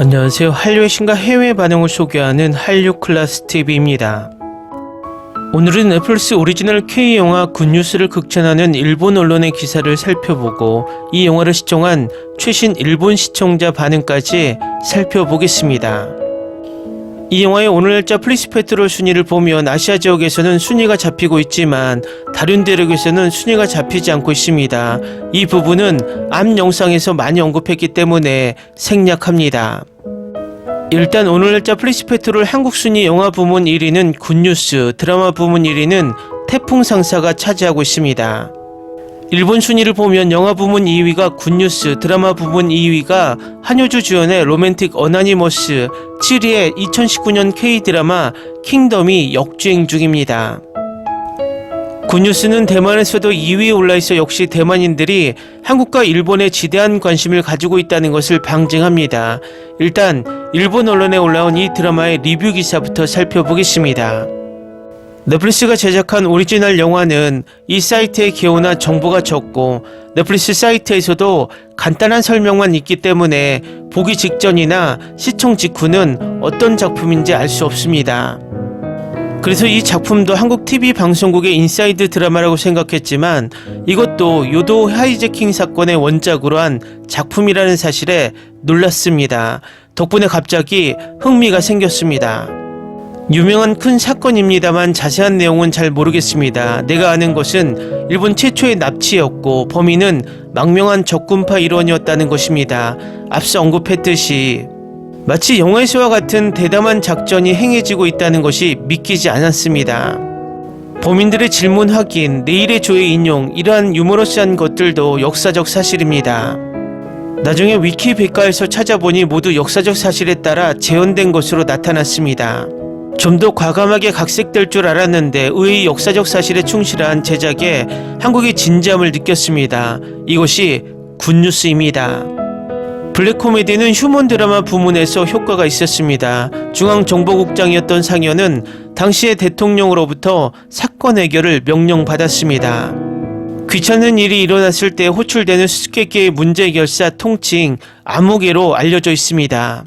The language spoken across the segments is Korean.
안녕하세요. 한류의 신과 해외 반응을 소개하는 한류클라스TV입니다. 오늘은 넷플릭스 오리지널 K영화 굿뉴스를 극찬하는 일본 언론의 기사를 살펴보고 이 영화를 시청한 최신 일본 시청자 반응까지 살펴보겠습니다. 이 영화의 오늘 날짜 플리스페트롤 순위를 보면 아시아 지역에서는 순위가 잡히고 있지만 다른 대륙에서는 순위가 잡히지 않고 있습니다. 이 부분은 앞 영상에서 많이 언급했기 때문에 생략합니다. 일단 오늘 날짜 플리스페트롤 한국 순위 영화 부문 1위는 굿뉴스, 드라마 부문 1위는 태풍 상사가 차지하고 있습니다. 일본 순위를 보면 영화 부문 2위가 굿뉴스, 드라마 부문 2위가 한효주 주연의 로맨틱 어나니머스, 7위의 2019년 K드라마 킹덤이 역주행 중입니다. 굿뉴스는 대만에서도 2위에 올라있어 역시 대만인들이 한국과 일본에 지대한 관심을 가지고 있다는 것을 방증합니다. 일단 일본 언론에 올라온 이 드라마의 리뷰 기사부터 살펴보겠습니다. 넷플릭스가 제작한 오리지널 영화는 이 사이트의 개요나 정보가 적고 넷플릭스 사이트에서도 간단한 설명만 있기 때문에 보기 직전이나 시청 직후는 어떤 작품인지 알 수 없습니다. 그래서 이 작품도 한국 TV 방송국의 인사이드 드라마라고 생각했지만 이것도 요도 하이제킹 사건의 원작으로 한 작품이라는 사실에 놀랐습니다. 덕분에 갑자기 흥미가 생겼습니다. 유명한 큰 사건입니다만 자세한 내용은 잘 모르겠습니다. 내가 아는 것은 일본 최초의 납치였고 범인은 망명한 적군파 일원이었다는 것입니다. 앞서 언급했듯이 마치 영화에서와 같은 대담한 작전이 행해지고 있다는 것이 믿기지 않았습니다. 범인들의 질문 확인, 내일의 조의 인용, 이러한 유머러스한 것들도 역사적 사실입니다. 나중에 위키백과에서 찾아보니 모두 역사적 사실에 따라 재현된 것으로 나타났습니다. 좀 더 과감하게 각색될 줄 알았는데 의외의 역사적 사실에 충실한 제작에 한국의 진지함을 느꼈습니다. 이것이 굿뉴스입니다. 블랙 코미디는 휴먼 드라마 부문에서 효과가 있었습니다. 중앙정보국장이었던 상현은 당시의 대통령으로부터 사건 해결을 명령받았습니다. 귀찮은 일이 일어났을 때 호출되는 수수께끼의 문제 해결사 통칭 아무개로 알려져 있습니다.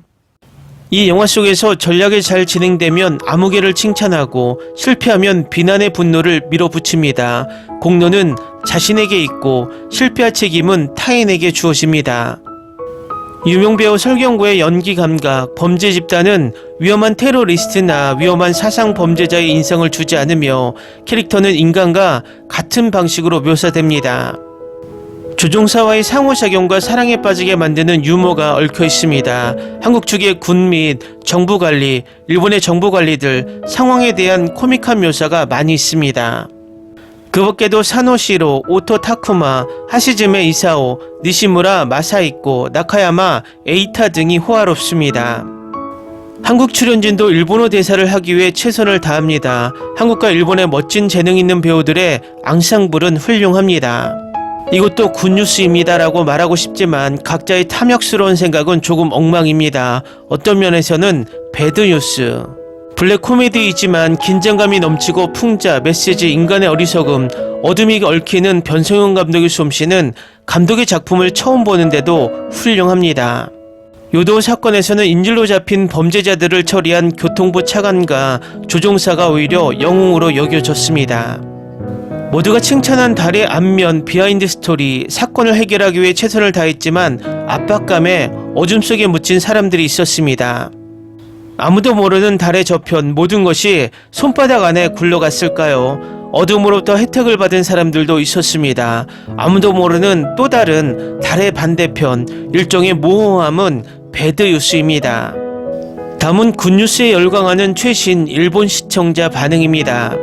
이 영화 속에서 전략이 잘 진행되면 아무개를 칭찬하고 실패하면 비난의 분노를 밀어붙입니다. 공로는 자신에게 있고 실패할 책임은 타인에게 주어집니다. 유명 배우 설경구의 연기 감각, 범죄 집단은 위험한 테러리스트나 위험한 사상 범죄자의 인상을 주지 않으며 캐릭터는 인간과 같은 방식으로 묘사됩니다. 조종사와의 상호작용과 사랑에 빠지게 만드는 유머가 얽혀 있습니다. 한국 측의 군 및 정부 관리, 일본의 정부 관리들, 상황에 대한 코믹한 묘사가 많이 있습니다. 그 밖에도 사노시로, 오토 타쿠마, 하시즈메 이사오, 니시무라 마사이코, 나카야마, 에이타 등이 호화롭습니다. 한국 출연진도 일본어 대사를 하기 위해 최선을 다합니다. 한국과 일본의 멋진 재능 있는 배우들의 앙상블은 훌륭합니다. 이것도 굿뉴스입니다 라고 말하고 싶지만 각자의 탐욕스러운 생각은 조금 엉망입니다. 어떤 면에서는 배드뉴스. 블랙 코미디이지만 긴장감이 넘치고 풍자, 메시지, 인간의 어리석음, 어둠이 얽히는 변성현 감독의 솜씨는 감독의 작품을 처음 보는데도 훌륭합니다. 요도 사건에서는 인질로 잡힌 범죄자들을 처리한 교통부 차관과 조종사가 오히려 영웅으로 여겨졌습니다. 모두가 칭찬한 달의 앞면, 비하인드 스토리, 사건을 해결하기 위해 최선을 다했지만 압박감에 어둠 속에 묻힌 사람들이 있었습니다. 아무도 모르는 달의 저편, 모든 것이 손바닥 안에 굴러갔을까요? 어둠으로부터 혜택을 받은 사람들도 있었습니다. 아무도 모르는 또 다른 달의 반대편, 일종의 모호함은 배드뉴스입니다. 다음은 굿뉴스에 열광하는 최신 일본 시청자 반응입니다.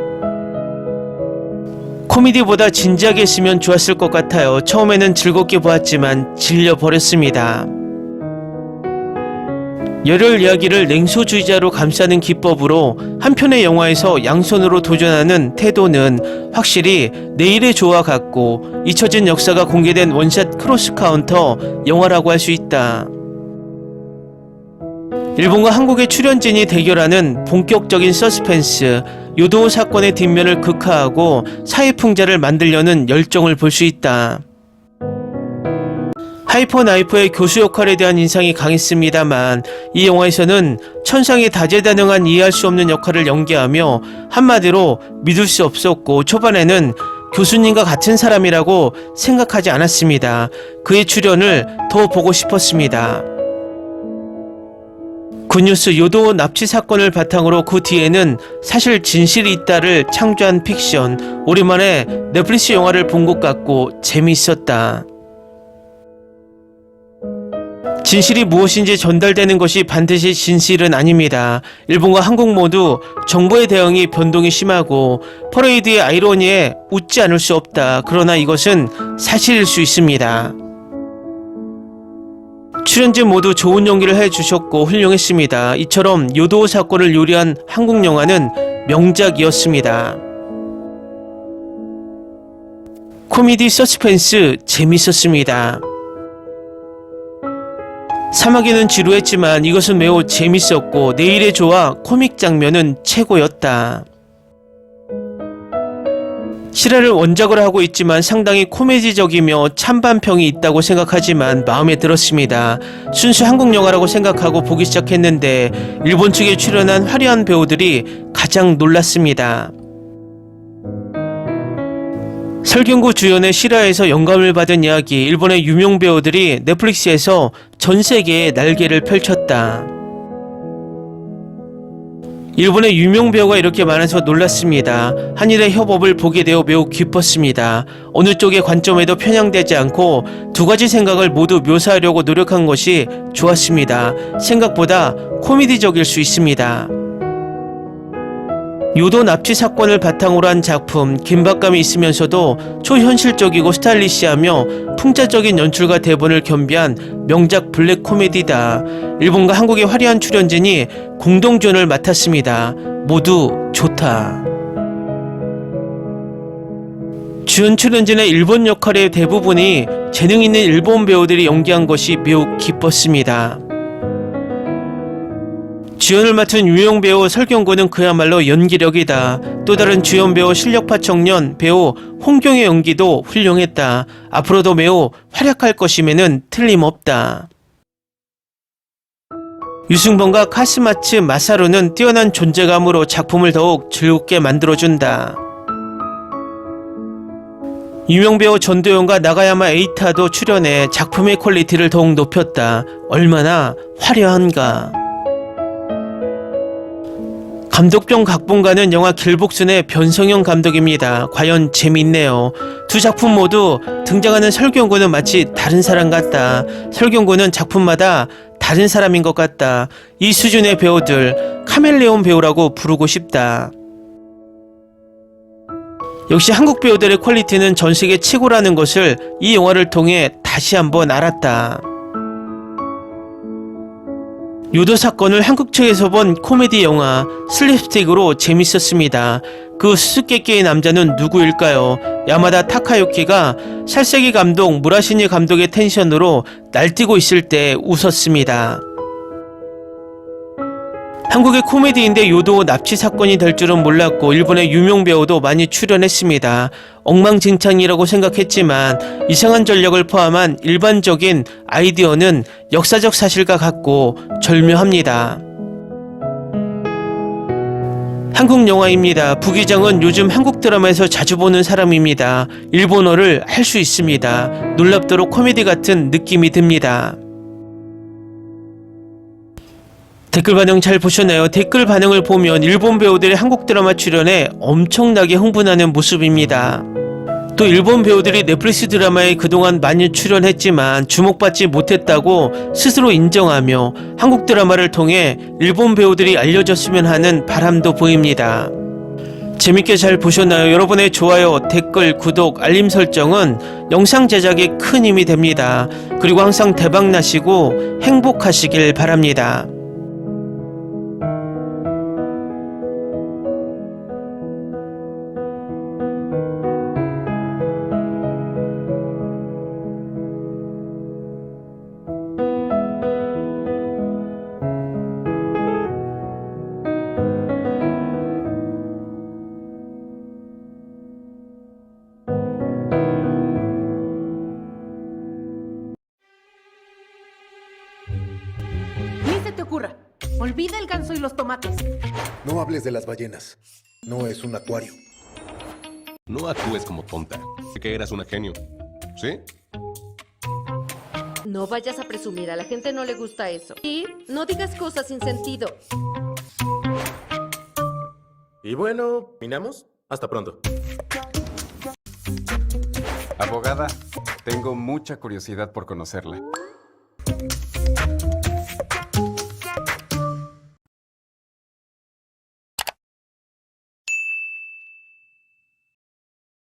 코미디보다 진지하게 했으면 좋았을 것 같아요. 처음에는 즐겁게 보았지만 질려버렸습니다. 열혈 이야기를 냉소주의자로 감싸는 기법으로 한 편의 영화에서 양손으로 도전하는 태도는 확실히 내일의 조와 같고 잊혀진 역사가 공개된 원샷 크로스 카운터 영화라고 할 수 있다. 일본과 한국의 출연진이 대결하는 본격적인 서스펜스, 요도 사건의 뒷면을 극화하고 사회풍자를 만들려는 열정을 볼 수 있다. 하이퍼 나이프의 교수 역할에 대한 인상이 강했습니다만 이 영화에서는 천상의 다재다능한 이해할 수 없는 역할을 연기하며 한마디로 믿을 수 없었고 초반에는 교수님과 같은 사람이라고 생각하지 않았습니다. 그의 출연을 더 보고 싶었습니다. 굿뉴스 요도 납치 사건을 바탕으로 그 뒤에는 사실 진실이 있다를 창조한 픽션. 오랜만에 넷플릭스 영화를 본 것 같고 재미있었다. 진실이 무엇인지 전달되는 것이 반드시 진실은 아닙니다. 일본과 한국 모두 정보의 대응이 변동이 심하고 퍼레이드의 아이러니에 웃지 않을 수 없다. 그러나 이것은 사실일 수 있습니다. 출연진 모두 좋은 연기를 해주셨고 훌륭했습니다. 이처럼 요도 사건을 요리한 한국 영화는 명작이었습니다. 코미디 서스펜스 재밌었습니다. 사마귀는 지루했지만 이것은 매우 재밌었고 내일의 조와 코믹 장면은 최고였다. 실화를 원작으로 하고 있지만 상당히 코미디적이며 찬반평이 있다고 생각하지만 마음에 들었습니다. 순수 한국 영화라고 생각하고 보기 시작했는데 일본 측에 출연한 화려한 배우들이 가장 놀랐습니다. 설경구 주연의 실화에서 영감을 받은 이야기, 일본의 유명 배우들이 넷플릭스에서 전 세계에 날개를 펼쳤다. 일본의 유명 배우가 이렇게 많아서 놀랐습니다. 한일의 협업을 보게 되어 매우 기뻤습니다. 어느 쪽의 관점에도 편향되지 않고 두 가지 생각을 모두 묘사하려고 노력한 것이 좋았습니다. 생각보다 코미디적일 수 있습니다. 요도 납치 사건을 바탕으로 한 작품, 긴박감이 있으면서도 초현실적이고 스타일리시하며 풍자적인 연출과 대본을 겸비한 명작 블랙 코미디다. 일본과 한국의 화려한 출연진이 공동주연을 맡았습니다. 모두 좋다. 주연 출연진의 일본 역할의 대부분이 재능 있는 일본 배우들이 연기한 것이 매우 기뻤습니다. 주연을 맡은 유명 배우 설경구는 그야말로 연기력이다. 또 다른 주연 배우 실력파 청년 배우 홍경의 연기도 훌륭했다. 앞으로도 매우 활약할 것임에는 틀림없다. 유승범과 카스마츠 마사루는 뛰어난 존재감으로 작품을 더욱 즐겁게 만들어준다. 유명 배우 전도연과 나가야마 에이타도 출연해 작품의 퀄리티를 더욱 높였다. 얼마나 화려한가. 감독병 각본가는 영화 길복순의 변성현 감독입니다. 과연 재밌네요. 두 작품 모두 등장하는 설경구는 마치 다른 사람 같다. 설경구는 작품마다 다른 사람인 것 같다. 이 수준의 배우들 카멜레온 배우라고 부르고 싶다. 역시 한국 배우들의 퀄리티는 전 세계 최고라는 것을 이 영화를 통해 다시 한번 알았다. 요도 사건을 한국 측에서 본 코미디 영화 슬립스틱으로 재밌었습니다. 그 수수께끼의 남자는 누구일까요? 야마다 타카유키가 살세기 감독 무라시니 감독의 텐션으로 날뛰고 있을 때 웃었습니다. 한국의 코미디인데 요도 납치 사건이 될 줄은 몰랐고 일본의 유명 배우도 많이 출연했습니다. 엉망진창이라고 생각했지만 이상한 전략을 포함한 일반적인 아이디어는 역사적 사실과 같고 절묘합니다. 한국 영화입니다. 부기장은 요즘 한국 드라마에서 자주 보는 사람입니다. 일본어를 할 수 있습니다. 놀랍도록 코미디 같은 느낌이 듭니다. 댓글 반응 잘 보셨나요? 댓글 반응을 보면 일본 배우들의 한국 드라마 출연에 엄청나게 흥분하는 모습입니다. 또 일본 배우들이 넷플릭스 드라마에 그동안 많이 출연했지만 주목받지 못했다고 스스로 인정하며 한국 드라마를 통해 일본 배우들이 알려졌으면 하는 바람도 보입니다. 재밌게 잘 보셨나요? 여러분의 좋아요, 댓글, 구독, 알림 설정은 영상 제작에 큰 힘이 됩니다. 그리고 항상 대박 나시고 행복하시길 바랍니다. ganso y los tomates. No hables de las ballenas. No es un acuario. No actúes como tonta. Que eras una genio. ¿Sí? No vayas a presumir, a la gente no le gusta eso. Y no digas cosas sin sentido. Y bueno, ¿minamos? Hasta pronto. Abogada, tengo mucha curiosidad por conocerla.